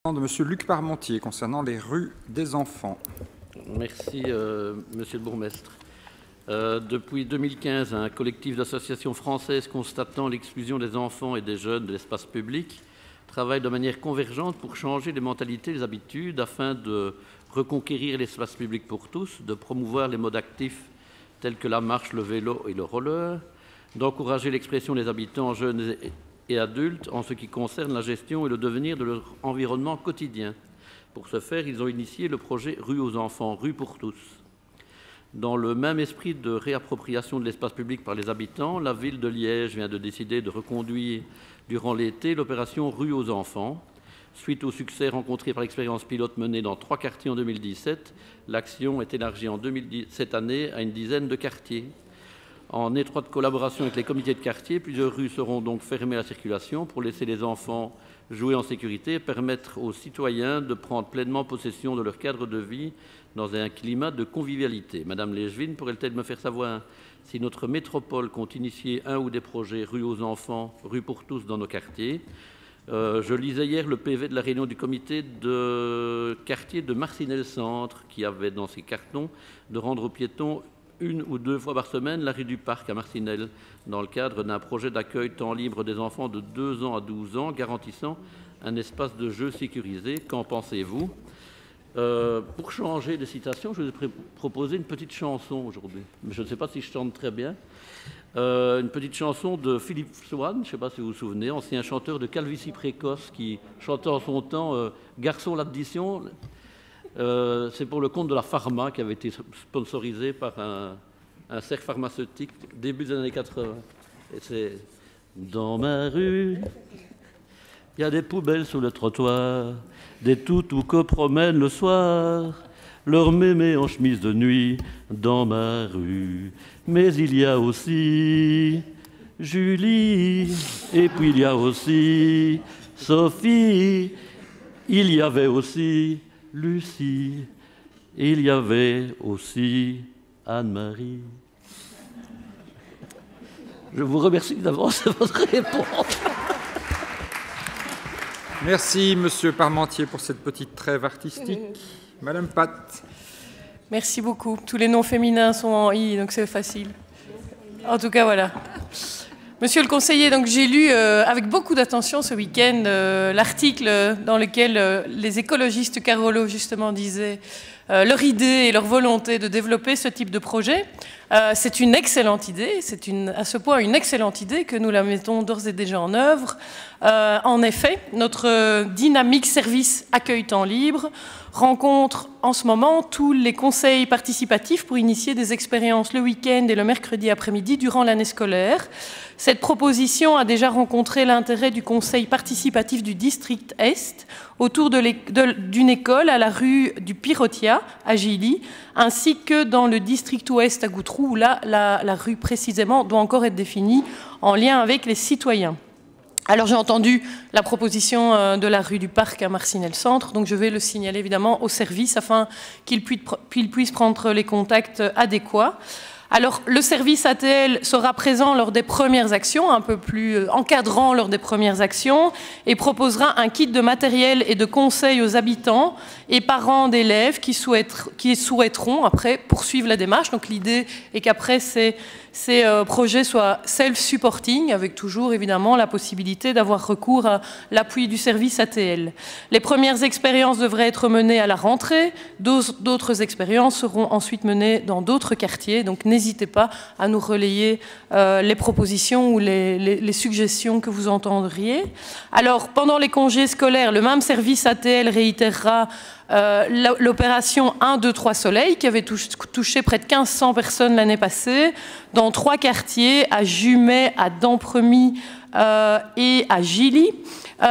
De Monsieur Luc Parmentier concernant les rues des enfants. Merci, Monsieur le bourgmestre. Depuis 2015, un collectif d'associations françaises constatant l'exclusion des enfants et des jeunes de l'espace public travaille de manière convergente pour changer les mentalités, les habitudes, afin de reconquérir l'espace public pour tous, de promouvoir les modes actifs tels que la marche, le vélo et le roller, d'encourager l'expression des habitants jeunes et adultes en ce qui concerne la gestion et le devenir de leur environnement quotidien. Pour ce faire, ils ont initié le projet Rue aux enfants, Rue pour tous. Dans le même esprit de réappropriation de l'espace public par les habitants, la ville de Liège vient de décider de reconduire durant l'été l'opération Rue aux enfants. Suite au succès rencontré par l'expérience pilote menée dans 3 quartiers en 2017, l'action est élargie cette année à une dizaine de quartiers. En étroite collaboration avec les comités de quartier, plusieurs rues seront donc fermées à la circulation pour laisser les enfants jouer en sécurité et permettre aux citoyens de prendre pleinement possession de leur cadre de vie dans un climat de convivialité. Madame Léchevin pourrait-elle me faire savoir si notre métropole compte initier un ou des projets Rue aux enfants, Rue pour tous dans nos quartiers? Je lisais hier le PV de la réunion du comité de quartier de Marcinelle-Centre qui avait dans ses cartons de rendre aux piétons 1 ou 2 fois par semaine la rue du Parc à Marcinelle, dans le cadre d'un projet d'accueil temps libre des enfants de 2 ans à 12 ans, garantissant un espace de jeu sécurisé. Qu'en pensez-vous? Pour changer de citation, je vous ai proposé une petite chanson aujourd'hui. Je ne sais pas si je chante très bien. Une petite chanson de Philippe Swann, je ne sais pas si vous vous souvenez, ancien chanteur de calvitie précoce qui chantait en son temps « Garçon l'addition ». C'est pour le compte de la Pharma qui avait été sponsorisé par un cercle pharmaceutique début des années 80. Et c'est « Dans ma rue, il y a des poubelles sous le trottoir, des toutous que promènent le soir, leur mémé en chemise de nuit dans ma rue. Mais il y a aussi Julie, et puis il y a aussi Sophie, il y avait aussi Lucie, et il y avait aussi Anne-Marie. » Je vous remercie d'avance de votre réponse. Merci, Monsieur Parmentier, pour cette petite trêve artistique. Madame Pat. Merci beaucoup. Tous les noms féminins sont en I, donc c'est facile. En tout cas, voilà. Monsieur le conseiller, donc j'ai lu avec beaucoup d'attention ce week-end l'article dans lequel les écologistes Carolo justement disaient leur idée et leur volonté de développer ce type de projet. C'est une excellente idée, c'est à ce point une excellente idée que nous la mettons d'ores et déjà en œuvre. En effet, notre dynamique service accueil temps libre rencontre en ce moment tous les conseils participatifs pour initier des expériences le week-end et le mercredi après-midi durant l'année scolaire. Cette proposition a déjà rencontré l'intérêt du conseil participatif du district Est autour d'une école à la rue du Pirotia à Gilly, ainsi que dans le district Ouest à Goutrou, où là, la rue précisément doit encore être définie en lien avec les citoyens. Alors j'ai entendu la proposition de la rue du Parc à Marcinelle-Centre, donc je vais le signaler évidemment au service afin qu'il puisse prendre les contacts adéquats. Alors le service ATL sera présent lors des premières actions, un peu plus encadrant lors des premières actions, et proposera un kit de matériel et de conseils aux habitants et parents d'élèves qui souhaiteront après poursuivre la démarche. Donc l'idée est qu'après ces projets soient self-supporting, avec toujours évidemment la possibilité d'avoir recours à l'appui du service ATL. Les premières expériences devraient être menées à la rentrée, d'autres expériences seront ensuite menées dans d'autres quartiers, donc n'hésitez pas à nous relayer les propositions ou les suggestions que vous entendriez. Alors, pendant les congés scolaires, le même service ATL réitérera l'opération 1, 2, 3 Soleil qui avait touché près de 1500 personnes l'année passée dans 3 quartiers, à Jumet, à Dampremy et à Gilly.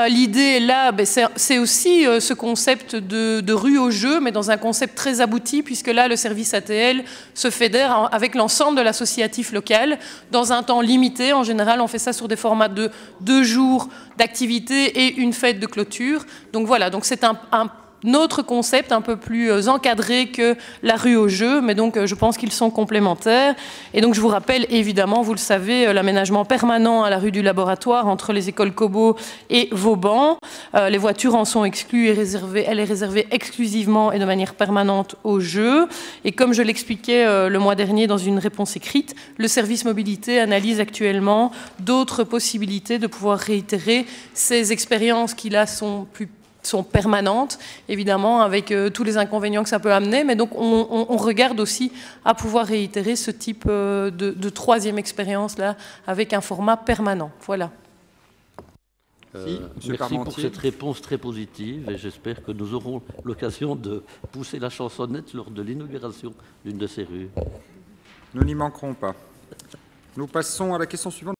L'idée là, c'est aussi ce concept de rue au jeu, mais dans un concept très abouti, puisque là, le service ATL se fédère avec l'ensemble de l'associatif local dans un temps limité. En général, on fait ça sur des formats de 2 jours d'activité et une fête de clôture. Donc voilà, donc c'est un autre concept un peu plus encadré que la rue aux jeux, mais donc je pense qu'ils sont complémentaires. Et donc je vous rappelle évidemment, vous le savez, l'aménagement permanent à la rue du Laboratoire entre les écoles Kobo et Vauban. Les voitures en sont exclues et elle est réservée exclusivement et de manière permanente aux jeux. Et comme je l'expliquais le mois dernier dans une réponse écrite, le service mobilité analyse actuellement d'autres possibilités de pouvoir réitérer ces expériences qui là sont permanentes, évidemment, avec tous les inconvénients que ça peut amener. Mais donc, on regarde aussi à pouvoir réitérer ce type de troisième expérience là, avec un format permanent. Voilà. Merci pour cette réponse très positive et j'espère que nous aurons l'occasion de pousser la chansonnette lors de l'inauguration d'une de ces rues. Nous n'y manquerons pas. Nous passons à la question suivante.